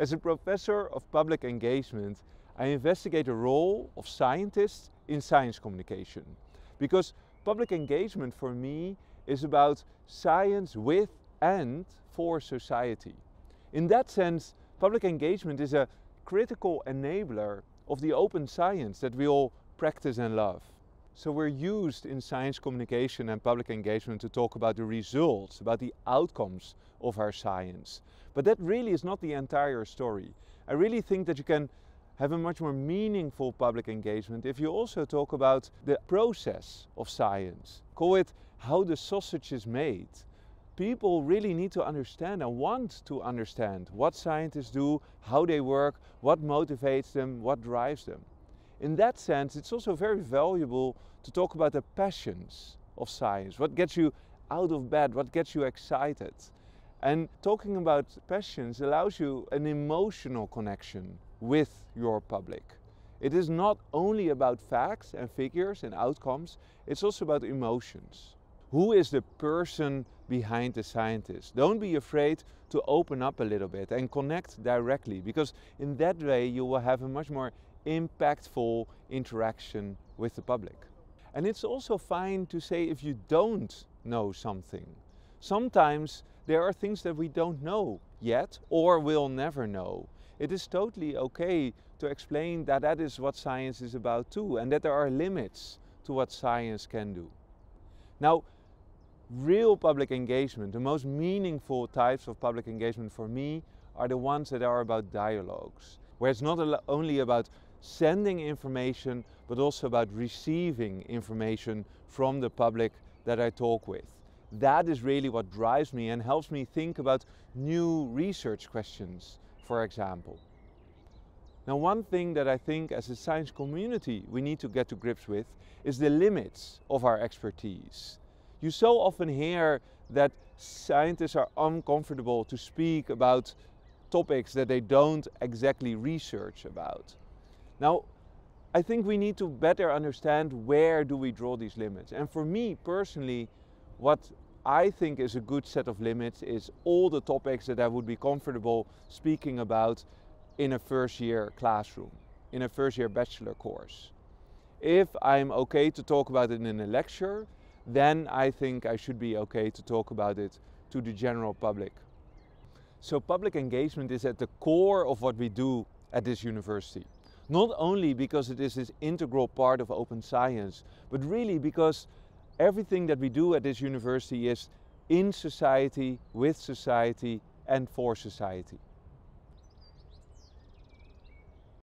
As a professor of public engagement, I investigate the role of scientists in science communication. Because public engagement for me is about science with and for society. In that sense, public engagement is a critical enabler of the open science that we all practice and love. So we're used in science communication and public engagement to talk about the results, about the outcomes of our science. But that really is not the entire story. I really think that you can have a much more meaningful public engagement if you also talk about the process of science. Call it how the sausage is made. People really need to understand and want to understand what scientists do, how they work, what motivates them, what drives them. In that sense, it's also very valuable to talk about the passions of science. What gets you out of bed, what gets you excited. And talking about passions allows you an emotional connection with your public. It is not only about facts and figures and outcomes, it's also about emotions. Who is the person behind the scientist? Don't be afraid to open up a little bit and connect directly, because in that way you will have a much more impactful interaction with the public. And it's also fine to say if you don't know something. Sometimes there are things that we don't know yet or will never know. It is totally okay to explain that that is what science is about too, and that there are limits to what science can do. Now, real public engagement, the most meaningful types of public engagement for me are the ones that are about dialogues, where it's not only about sending information, but also about receiving information from the public that I talk with. That is really what drives me and helps me think about new research questions, for example. Now, one thing that I think as a science community we need to get to grips with is the limits of our expertise. You so often hear that scientists are uncomfortable to speak about topics that they don't exactly research about. Now, I think we need to better understand where do we draw these limits. And for me personally, what I think is a good set of limits is all the topics that I would be comfortable speaking about in a first year classroom, in a first year bachelor course. If I'm okay to talk about it in a lecture, then I think I should be okay to talk about it to the general public. So public engagement is at the core of what we do at this university. Not only because it is this integral part of open science, but really because everything that we do at this university is in society, with society, and for society.